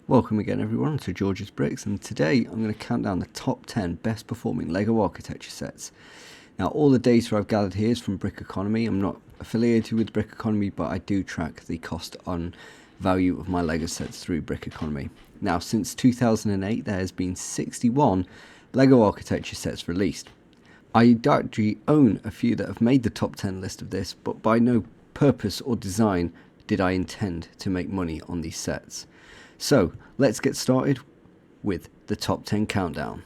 Welcome again everyone to George's Bricks, and today I'm going to count down the top 10 best performing LEGO architecture sets. Now all the data I've gathered here is from Brick Economy. I'm not affiliated with Brick Economy, but I do track the cost on value of my LEGO sets through Brick Economy. Now since 2008 there has been 61 LEGO architecture sets released. I actually own a few that have made the top 10 list of this, but by no purpose or design did I intend to make money on these sets. So let's get started with the top 10 countdown.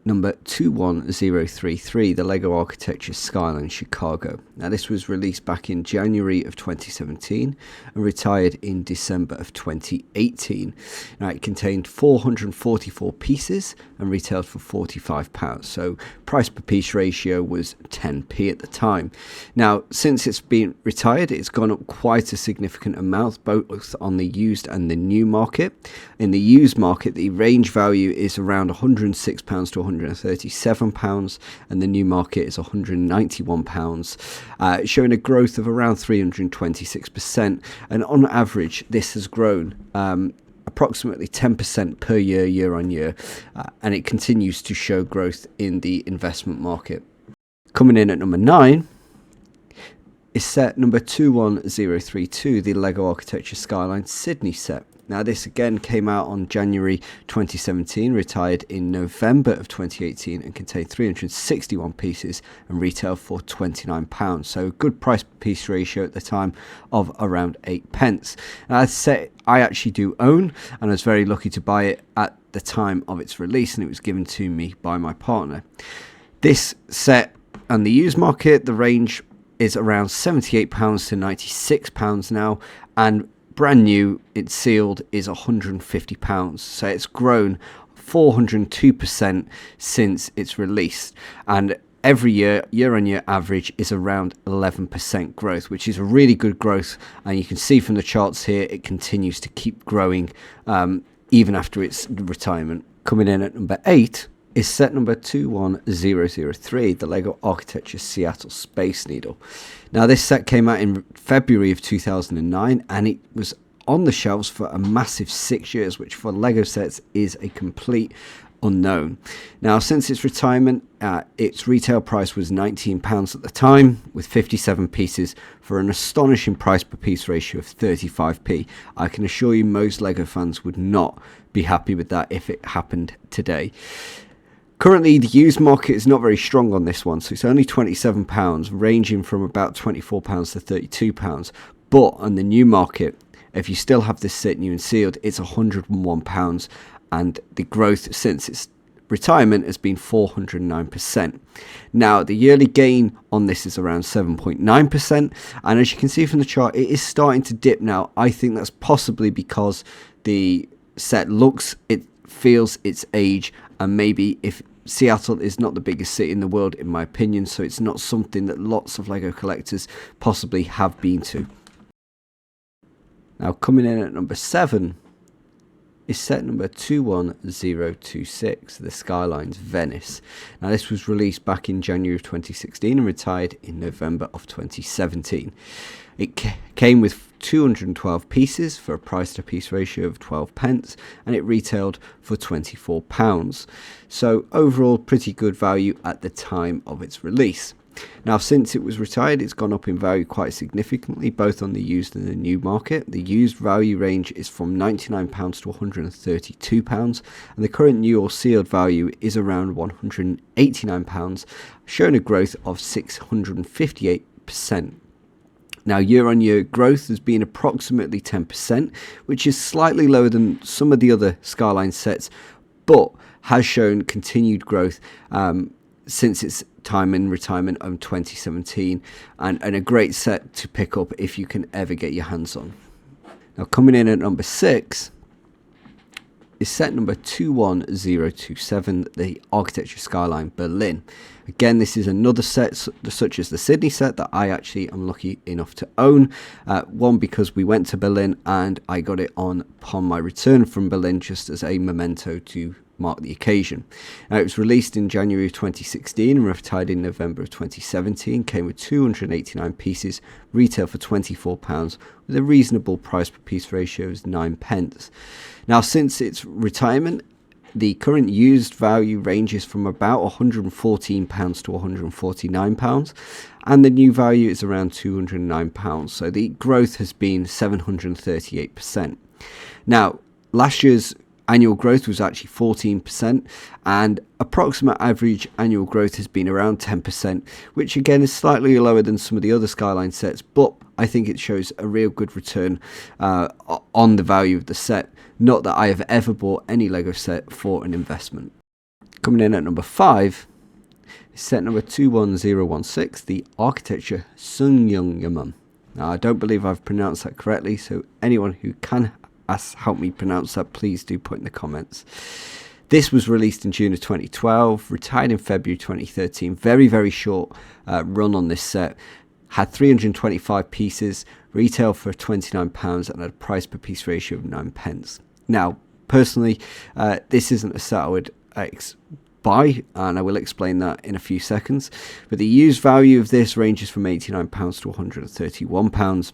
Number 21033, the LEGO Architecture Skyline Chicago. Now this was released back in January of 2017 and retired in December of 2018. Now it contained 444 pieces and retailed for £45. So price per piece ratio was 10p at the time. Now since it's been retired, it's gone up quite a significant amount, both on the used and the new market. In the used market, the range value is around £106 to £137, and the new market is £191, showing a growth of around 326%. And on average, this has grown approximately 10% per year on year, and it continues to show growth in the investment market. Coming in at number 9 is set number 21032, the LEGO Architecture Skyline Sydney set. Now this again came out on January 2017, retired in November of 2018, and contained 361 pieces and retailed for £29. So good price per piece ratio at the time of around 8p. Now that set I actually do own, and I was very lucky to buy it at the time of its release, and it was given to me by my partner. This set and the used market, the range is around £78 to £96 now, and brand new, it's sealed, is £150. So it's grown 402% since its release, and every year on year average is around 11% growth, which is a really good growth. And you can see from the charts here, it continues to keep growing even after its retirement. Coming in at number 8 is set number 21003, the LEGO Architecture Seattle Space Needle. Now this set came out in February of 2009, and it was on the shelves for a massive 6 years, which for LEGO sets is a complete unknown. Now since its retirement, its retail price was £19 at the time, with 57 pieces for an astonishing price per piece ratio of 35p. I can assure you most LEGO fans would not be happy with that if it happened today. Currently, the used market is not very strong on this one, so it's only £27, ranging from about £24 to £32. But on the new market, if you still have this set new and sealed, it's £101, and the growth since its retirement has been 409%. Now, the yearly gain on this is around 7.9%, and as you can see from the chart, it is starting to dip now. I think that's possibly because the set it feels its age, and maybe if Seattle is not the biggest city in the world, in my opinion, so it's not something that lots of LEGO collectors possibly have been to. Now coming in at number 7 is set number 21026, the Skylines Venice. Now this was released back in January of 2016 and retired in November of 2017. It came with 212 pieces for a price to piece ratio of 12p, and it retailed for £24. So overall pretty good value at the time of its release. Now since it was retired, it's gone up in value quite significantly, both on the used and the new market. The used value range is from £99 to £132, and the current new or sealed value is around £189, showing a growth of 658%. Now, year-on-year growth has been approximately 10%, which is slightly lower than some of the other Skyline sets, but has shown continued growth since its time in retirement of 2017, and a great set to pick up if you can ever get your hands on. Now, coming in at number 6 is set number 21027, the Architecture Skyline Berlin. Again, this is another set such as the Sydney set that I actually am lucky enough to own. One, because we went to Berlin and I got it upon my return from Berlin just as a memento to mark the occasion. Now, it was released in January of 2016 and retired in November of 2017, came with 289 pieces, retail for £24, with a reasonable price per piece ratio of 9p. Now, since its retirement, the current used value ranges from about £114 to £149, and the new value is around £209. So the growth has been 738%. Now, last year's annual growth was actually 14%, and approximate average annual growth has been around 10%, which again is slightly lower than some of the other Skyline sets, but I think it shows a real good return on the value of the set. Not that I have ever bought any Lego set for an investment. Coming in at number 5 is set number 21016, the architecture Sungnyemun. Now, I don't believe I've pronounced that correctly, so anyone who can help me pronounce that, please do put in the comments. This was released in June of 2012, retired in February 2013. Very, very short run on this set. Had 325 pieces, retail for £29, and had a price per piece ratio of 9p. Now, personally, this isn't a set I would buy, and I will explain that in a few seconds. But the used value of this ranges from £89 to £131.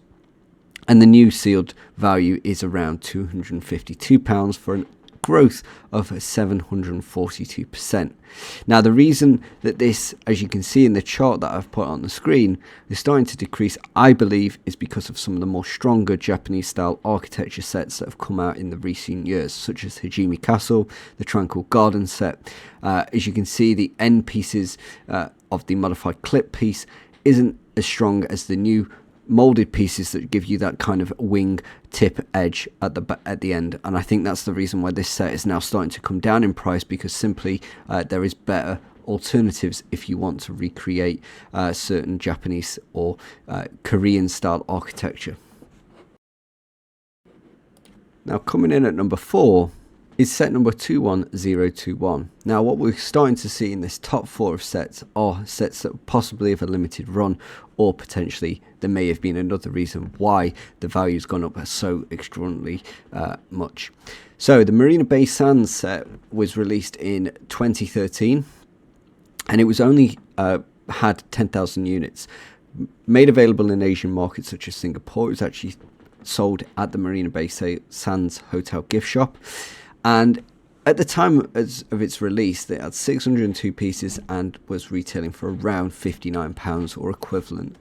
And the new sealed value is around £252 for an growth of 742%. Now, the reason that this, as you can see in the chart that I've put on the screen, is starting to decrease, I believe, is because of some of the more stronger Japanese style architecture sets that have come out in the recent years, such as Hajime Castle, the Tranquil Garden set. As you can see, the end pieces of the modified clip piece isn't as strong as the new molded pieces that give you that kind of wing tip edge at the end, and I think that's the reason why this set is now starting to come down in price, because simply there is better alternatives if you want to recreate certain Japanese or Korean style architecture. Now, coming in at number 4 is set number 21021. Now, what we're starting to see in this top 4 of sets are sets that possibly have a limited run, or potentially there may have been another reason why the value's gone up so extraordinarily much. So the Marina Bay Sands set was released in 2013, and it was only had 10,000 units. Made available in Asian markets such as Singapore. It was actually sold at the Marina Bay Sands Hotel gift shop. And at the time of its release, they had 602 pieces and was retailing for around £59 or equivalent.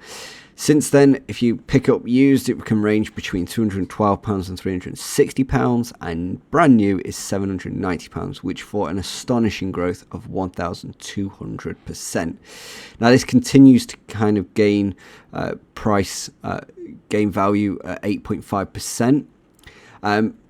Since then, if you pick up used, it can range between £212 and £360, and brand new is £790, which for an astonishing growth of 1,200%. Now, this continues to kind of gain gain value at 8.5%.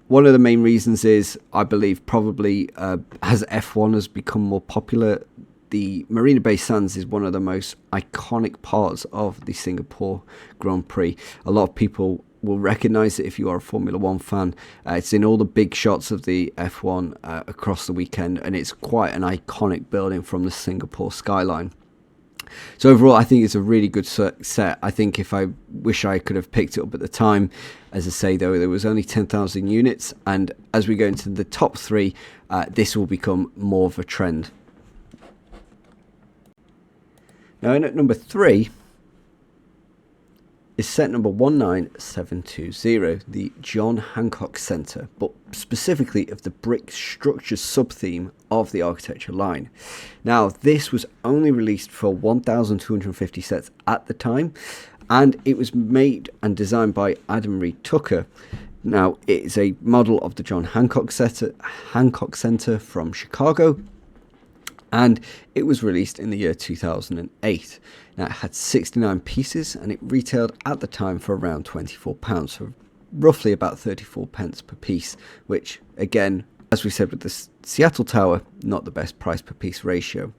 One of the main reasons is, I believe, probably as F1 has become more popular, the Marina Bay Sands is one of the most iconic parts of the Singapore Grand Prix. A lot of people will recognise it if you are a Formula One fan. It's in all the big shots of the F1 across the weekend, and it's quite an iconic building from the Singapore skyline. So overall, I think it's a really good set. I think if I wish I could have picked it up at the time. As I say, though, there was only 10,000 units, and as we go into the top 3, this will become more of a trend. Now, in at number 3 is set number 19720, the John Hancock Centre, but specifically of the brick structure sub-theme of the architecture line. Now, this was only released for 1,250 sets at the time, and it was made and designed by Adam Reed Tucker. Now, it is a model of the John Hancock Centre from Chicago, and it was released in the year 2008. Now, it had 69 pieces, and it retailed at the time for around £24, so roughly about 34p per piece, which, again, as we said with the Seattle Tower, not the best price per piece ratio.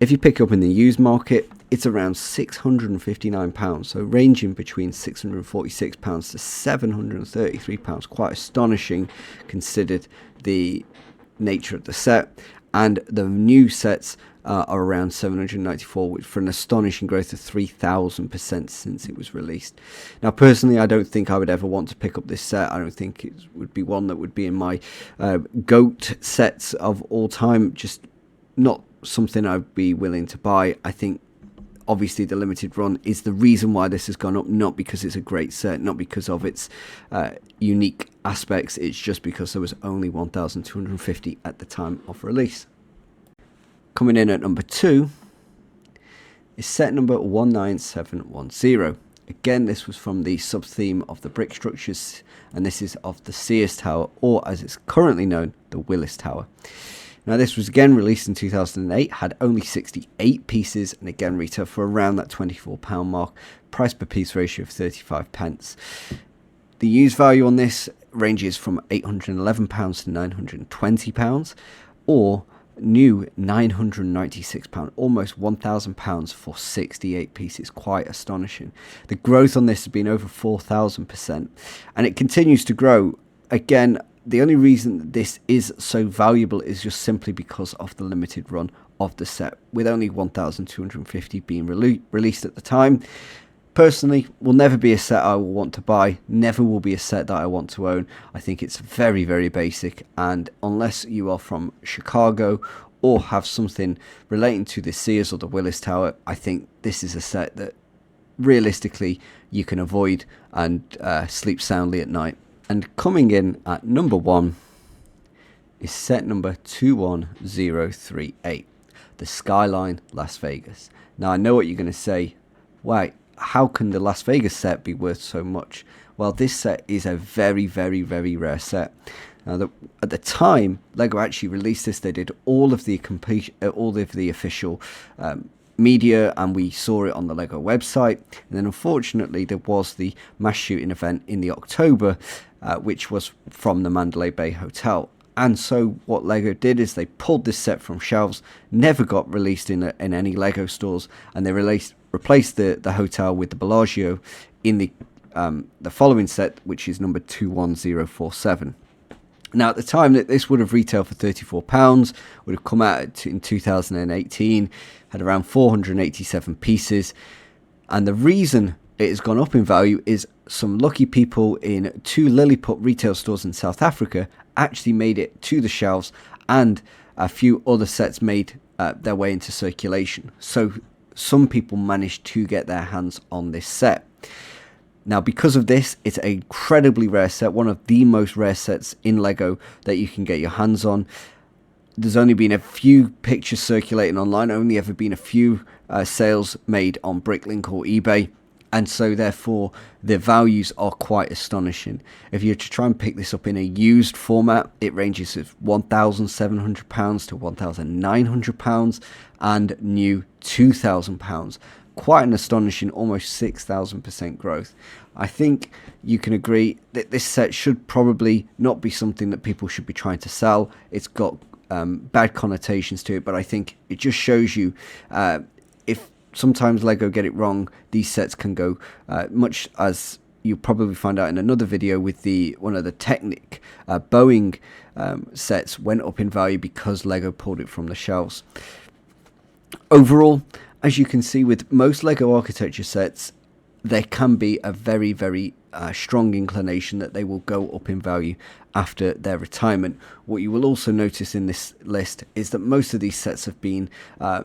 If you pick up in the used market, it's around £659, so ranging between £646 to £733, quite astonishing considered the nature of the set. and the new sets are around 794, which for an astonishing growth of 3,000% since it was released. Now, personally, I don't think I would ever want to pick up this set. I don't think it would be one that would be in my GOAT sets of all time. Just not something I'd be willing to buy. I think obviously the limited run is the reason why this has gone up, not because it's a great set, not because of its unique aspects. It's just because there was only 1,250 at the time of release. Coming in at number 2 is set number 19710. Again, this was from the sub-theme of the brick structures, and this is of the Sears Tower, or as it's currently known, the Willis Tower. Now, this was again released in 2008, had only 68 pieces, and again retailed for around that £24 mark, price per piece ratio of 35 pence. The used value on this ranges from £811 to £920, or new £996, almost £1,000 for 68 pieces. Quite astonishing. The growth on this has been over 4,000%, and it continues to grow. Again, the only reason that this is so valuable is just simply because of the limited run of the set, with only 1,250 being released at the time. Personally, will never be a set I will want to buy, never will be a set that I want to own. I think it's very, very basic, and unless you are from Chicago or have something relating to the Sears or the Willis Tower, I think this is a set that realistically you can avoid and sleep soundly at night. And coming in at number 1 is set number 21038, the Skyline Las Vegas. Now, I know what you're going to say. Wait, how can the Las Vegas set be worth so much? Well, this set is a very, very, very rare set. Now, at the time Lego actually released this, they did all of the official media, and we saw it on the Lego website. And then unfortunately there was the mass shooting event in the October, which was from the Mandalay Bay Hotel. And so what Lego did is they pulled this set from shelves, never got released in any Lego stores, and they replaced the hotel with the Bellagio in the following set, which is number 21047. Now, at the time that this would have retailed for £34, would have come out in 2018, had around 487 pieces. And the reason it has gone up in value is some lucky people in 2 Lilliput retail stores in South Africa actually made it to the shelves, and a few other sets made their way into circulation. So some people managed to get their hands on this set. Now, because of this, it's an incredibly rare set, one of the most rare sets in Lego that you can get your hands on. There's only been a few pictures circulating online, only ever been a few sales made on Bricklink or eBay, and so therefore the values are quite astonishing. If you're to try and pick this up in a used format, it ranges from £1,700 to £1,900, and new £2,000. Quite an astonishing, almost 6,000% growth. I think you can agree that this set should probably not be something that people should be trying to sell. It's got bad connotations to it, but I think it just shows you if sometimes Lego get it wrong, these sets can go much as you'll probably find out in another video with one of the Technic Boeing sets went up in value because Lego pulled it from the shelves. Overall, as you can see with most Lego architecture sets, there can be a very, very strong inclination that they will go up in value after their retirement. What you will also notice in this list is that most of these sets have been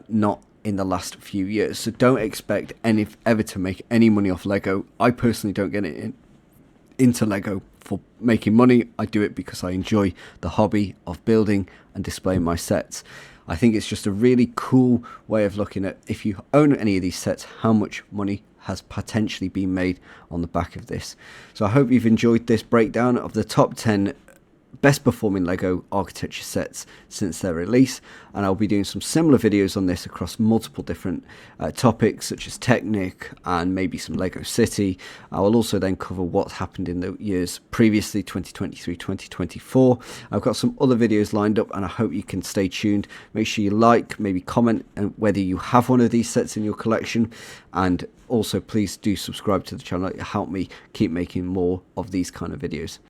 not in the last few years, so don't expect ever to make any money off Lego. I personally don't get into Lego for making money. I do it because I enjoy the hobby of building and displaying my sets. I think it's just a really cool way of looking at, if you own any of these sets, how much money has potentially been made on the back of this. So I hope you've enjoyed this breakdown of the top 10 best performing Lego architecture sets since their release, and I'll be doing some similar videos on this across multiple different topics such as Technic and maybe some Lego City. I will also then cover what's happened in the years previously, 2023, 2024. I've got some other videos lined up, and I hope you can stay tuned. Make sure you like, maybe comment whether you have one of these sets in your collection, and also please do subscribe to the channel. It'll help me keep making more of these kind of videos.